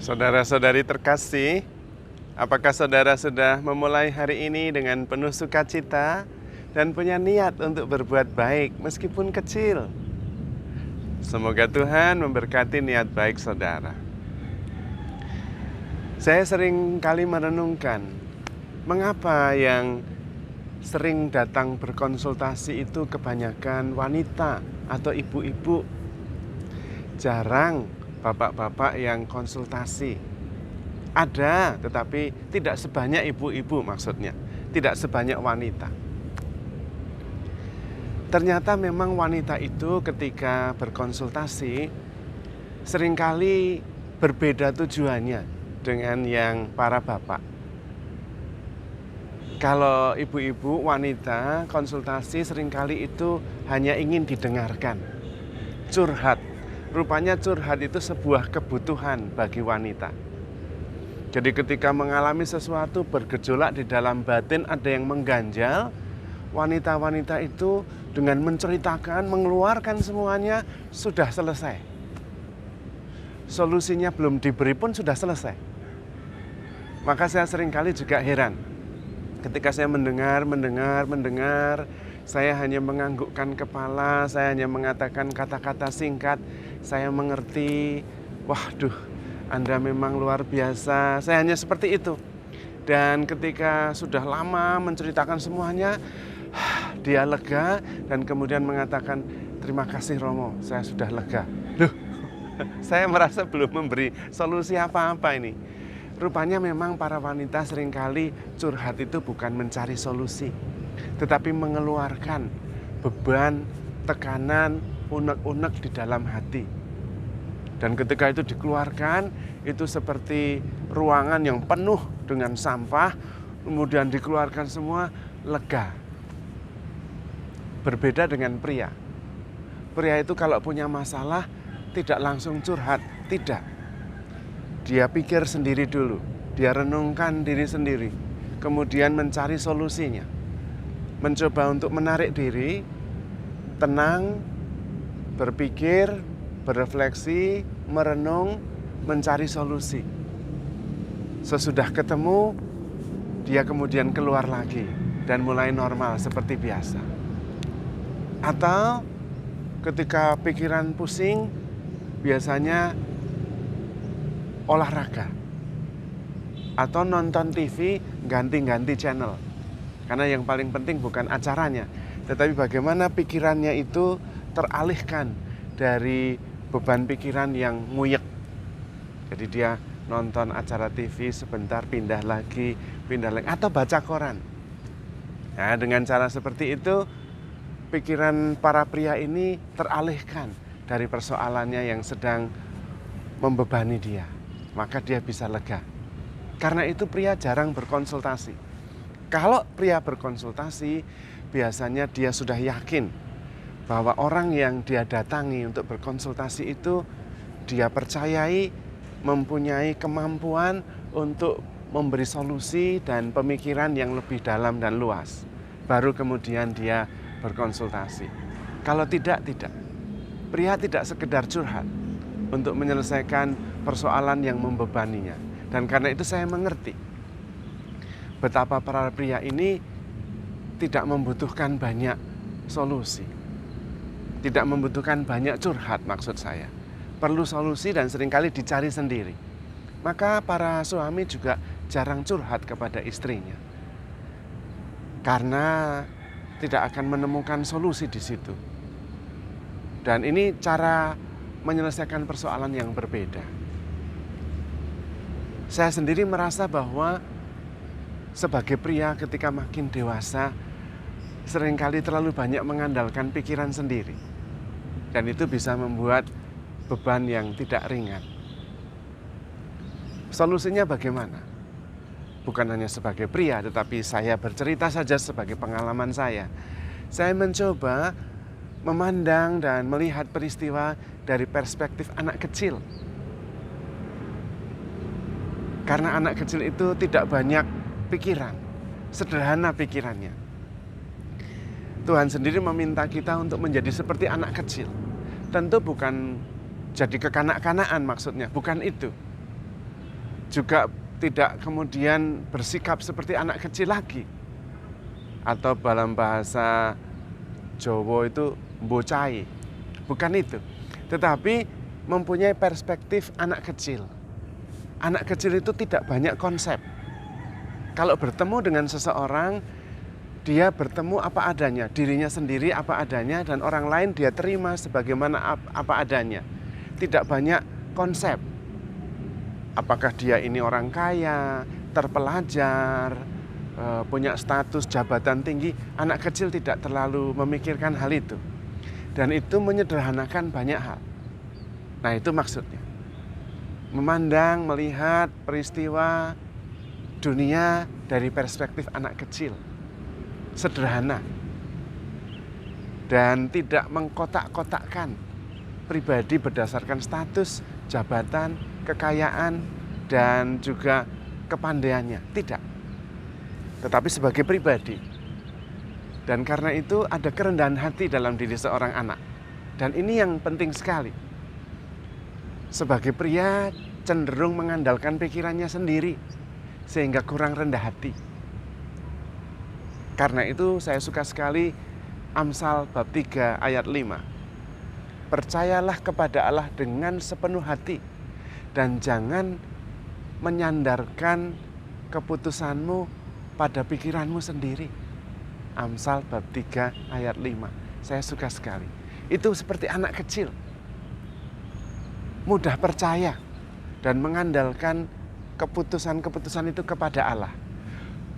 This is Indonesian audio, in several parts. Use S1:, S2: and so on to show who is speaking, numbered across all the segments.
S1: Saudara-saudari terkasih, apakah saudara sudah memulai hari ini dengan penuh sukacita dan punya niat untuk berbuat baik meskipun kecil? Semoga Tuhan memberkati niat baik saudara. Saya sering kali merenungkan, mengapa yang sering datang berkonsultasi itu kebanyakan wanita atau ibu-ibu. Jarang bapak-bapak yang konsultasi. Ada, tetapi tidak sebanyak ibu-ibu maksudnya. Tidak sebanyak wanita. Ternyata memang wanita itu ketika berkonsultasi seringkali berbeda tujuannya dengan yang para bapak. Kalau ibu-ibu wanita konsultasi seringkali itu hanya ingin didengarkan. Curhat. Rupanya curhat itu sebuah kebutuhan bagi wanita. Jadi ketika mengalami sesuatu bergejolak di dalam batin, ada yang mengganjal, wanita-wanita itu dengan menceritakan, mengeluarkan semuanya sudah selesai. Solusinya belum diberi pun sudah selesai. Maka saya seringkali juga heran. Ketika saya mendengar, saya hanya menganggukkan kepala, saya hanya mengatakan kata-kata singkat, saya mengerti, waduh, Anda memang luar biasa. Saya hanya seperti itu. Dan ketika sudah lama menceritakan semuanya, dia lega dan kemudian mengatakan, terima kasih Romo, saya sudah lega. Loh, saya merasa belum memberi solusi apa-apa ini. Rupanya memang para wanita seringkali curhat itu bukan mencari solusi, tetapi mengeluarkan beban, tekanan, unek-unek di dalam hati. Dan ketika itu dikeluarkan, itu seperti ruangan yang penuh dengan sampah, kemudian dikeluarkan semua, lega. Berbeda dengan pria. Pria itu kalau punya masalah, tidak langsung curhat, tidak. Dia pikir sendiri dulu, dia renungkan diri sendiri, kemudian mencari solusinya. Mencoba untuk menarik diri, tenang, berpikir, berefleksi, merenung, mencari solusi. Sesudah ketemu, dia kemudian keluar lagi dan mulai normal seperti biasa. Atau ketika pikiran pusing, biasanya olahraga atau nonton TV, ganti-ganti channel. Karena yang paling penting bukan acaranya, tetapi bagaimana pikirannya itu teralihkan dari beban pikiran yang nguyek. Jadi dia nonton acara TV sebentar, pindah lagi, atau baca koran. Nah, dengan cara seperti itu, pikiran para pria ini teralihkan dari persoalannya yang sedang membebani dia. Maka dia bisa lega. Karena itu pria jarang berkonsultasi. Kalau pria berkonsultasi, biasanya dia sudah yakin bahwa orang yang dia datangi untuk berkonsultasi itu dia percayai mempunyai kemampuan untuk memberi solusi dan pemikiran yang lebih dalam dan luas. Baru kemudian dia berkonsultasi. Kalau tidak. Pria tidak sekedar curhat untuk menyelesaikan persoalan yang membebaninya. Dan karena itu saya mengerti betapa para pria ini tidak membutuhkan banyak solusi. Tidak membutuhkan banyak curhat maksud saya. Perlu solusi dan seringkali dicari sendiri. Maka para suami juga jarang curhat kepada istrinya. Karena tidak akan menemukan solusi di situ. Dan ini cara menyelesaikan persoalan yang berbeda. Saya sendiri merasa bahwa sebagai pria ketika makin dewasa, seringkali terlalu banyak mengandalkan pikiran sendiri. Dan itu bisa membuat beban yang tidak ringan. Solusinya bagaimana? Bukan hanya sebagai pria, tetapi saya bercerita saja sebagai pengalaman saya. Saya mencoba memandang dan melihat peristiwa dari perspektif anak kecil. Karena anak kecil itu tidak banyak pikiran, sederhana pikirannya. Tuhan sendiri meminta kita untuk menjadi seperti anak kecil. Tentu bukan jadi kekanak-kanaan maksudnya, bukan itu. juga tidak kemudian bersikap seperti anak kecil lagi. Atau dalam bahasa Jawa itu mbocai. Bukan itu. Tetapi mempunyai perspektif anak kecil. Anak kecil itu tidak banyak konsep. Kalau bertemu dengan seseorang, dia bertemu apa adanya, dirinya sendiri apa adanya, dan orang lain dia terima sebagaimana apa adanya. Tidak banyak konsep. Apakah dia ini orang kaya, terpelajar, punya status jabatan tinggi, anak kecil tidak terlalu memikirkan hal itu. Dan itu menyederhanakan banyak hal. Nah, itu maksudnya. Memandang, melihat peristiwa dunia dari perspektif anak kecil. Sederhana. Dan tidak mengkotak-kotakkan pribadi berdasarkan status, jabatan, kekayaan, dan juga kepandaiannya. Tidak. Tetapi sebagai pribadi. Dan karena itu ada kerendahan hati dalam diri seorang anak. Dan ini yang penting sekali. Sebagai pria cenderung mengandalkan pikirannya sendiri sehingga kurang rendah hati. Karena itu saya suka sekali Amsal bab 3 ayat 5. Percayalah kepada Allah dengan sepenuh hati dan jangan menyandarkan keputusanmu pada pikiranmu sendiri. Amsal bab 3 ayat 5. Saya suka sekali. Itu seperti anak kecil. Mudah percaya dan mengandalkan keputusan-keputusan itu kepada Allah.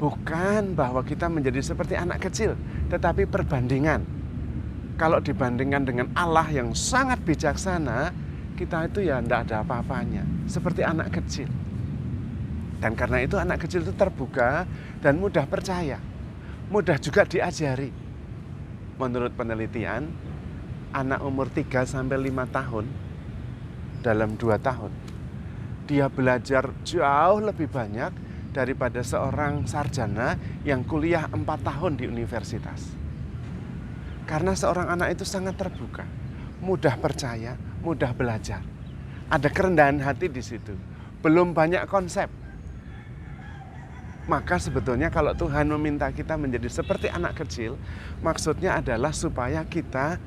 S1: Bukan bahwa kita menjadi seperti anak kecil, tetapi perbandingan. Kalau dibandingkan dengan Allah yang sangat bijaksana, kita itu ya tidak ada apa-apanya, seperti anak kecil. Dan karena itu anak kecil itu terbuka dan mudah percaya, mudah juga diajari. Menurut penelitian, anak umur 3-5 tahun, dalam 2 tahun, dia belajar jauh lebih banyak daripada seorang sarjana yang kuliah 4 tahun di universitas. Karena seorang anak itu sangat terbuka, mudah percaya, mudah belajar. Ada kerendahan hati di situ, belum banyak konsep. Maka sebetulnya kalau Tuhan meminta kita menjadi seperti anak kecil, maksudnya adalah supaya kita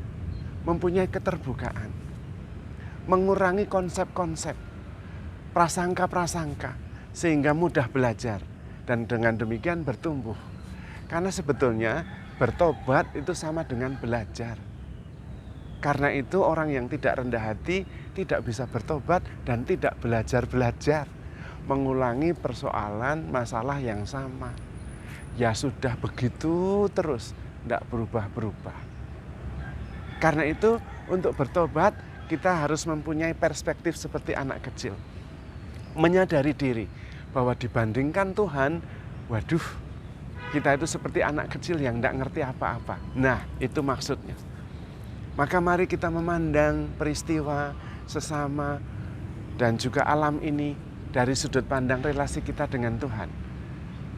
S1: mempunyai keterbukaan, mengurangi konsep-konsep, prasangka-prasangka, sehingga mudah belajar dan dengan demikian bertumbuh. Karena sebetulnya bertobat itu sama dengan belajar. Karena itu orang yang tidak rendah hati tidak bisa bertobat dan tidak belajar-belajar, mengulangi persoalan masalah yang sama. Ya sudah begitu terus, tidak berubah-berubah. Karena itu untuk bertobat kita harus mempunyai perspektif seperti anak kecil. Menyadari diri bahwa dibandingkan Tuhan, waduh, kita itu seperti anak kecil yang tidak ngerti apa-apa. Nah, itu maksudnya. Maka mari kita memandang peristiwa sesama dan juga alam ini dari sudut pandang relasi kita dengan Tuhan.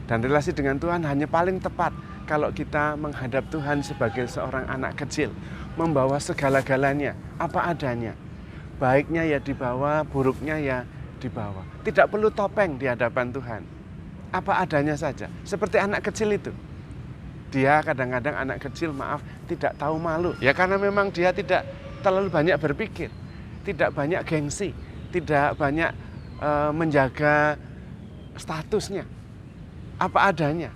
S1: Dan relasi dengan Tuhan hanya paling tepat kalau kita menghadap Tuhan sebagai seorang anak kecil, membawa segala-galanya, apa adanya. Baiknya ya dibawa, buruknya ya dibawa. Tidak perlu topeng di hadapan Tuhan. Apa adanya saja. Seperti anak kecil itu. Dia kadang-kadang anak kecil, maaf, tidak tahu malu. Ya karena memang dia tidak terlalu banyak berpikir. Tidak banyak gengsi. Tidak banyak menjaga statusnya. Apa adanya.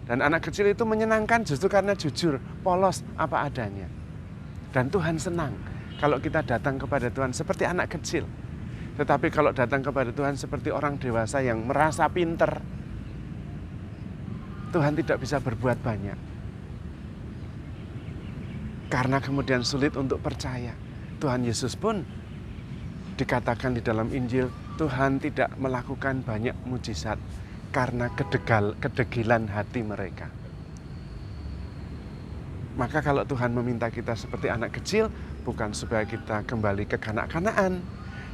S1: Dan anak kecil itu menyenangkan justru karena jujur, polos, apa adanya. Dan Tuhan senang kalau kita datang kepada Tuhan seperti anak kecil. Tetapi kalau datang kepada Tuhan seperti orang dewasa yang merasa pinter, Tuhan tidak bisa berbuat banyak. Karena kemudian sulit untuk percaya. Tuhan Yesus pun dikatakan di dalam Injil, Tuhan tidak melakukan banyak mujizat karena kedegilan hati mereka. Maka kalau Tuhan meminta kita seperti anak kecil, bukan supaya kita kembali ke kanak-kanakan,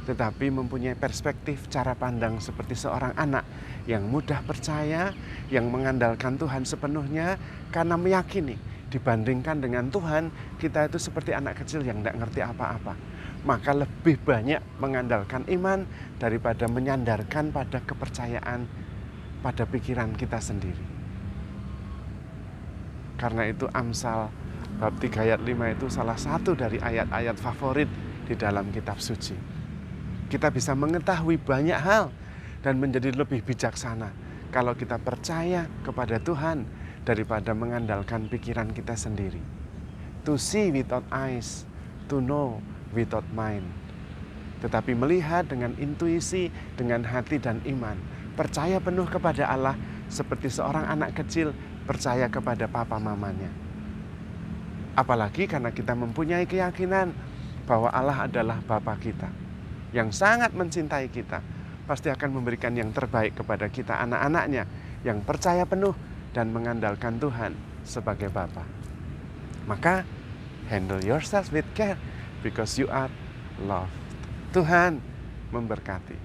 S1: tetapi mempunyai perspektif cara pandang seperti seorang anak yang mudah percaya, yang mengandalkan Tuhan sepenuhnya karena meyakini dibandingkan dengan Tuhan, kita itu seperti anak kecil yang tidak ngerti apa-apa. maka lebih banyak mengandalkan iman daripada menyandarkan pada kepercayaan pada pikiran kita sendiri. Karena itu Amsal bab 3 ayat 5 itu salah satu dari ayat-ayat favorit di dalam kitab suci. Kita bisa mengetahui banyak hal dan menjadi lebih bijaksana kalau kita percaya kepada Tuhan daripada mengandalkan pikiran kita sendiri. To see without eyes, to know without mind. Tetapi melihat dengan intuisi, dengan hati dan iman. Percaya penuh kepada Allah seperti seorang anak kecil percaya kepada papa mamanya. Apalagi karena kita mempunyai keyakinan bahwa Allah adalah Bapa kita yang sangat mencintai kita, pasti akan memberikan yang terbaik kepada kita anak-anaknya yang percaya penuh dan mengandalkan Tuhan sebagai Bapa. Maka handle yourself with care because you are loved. Tuhan memberkati.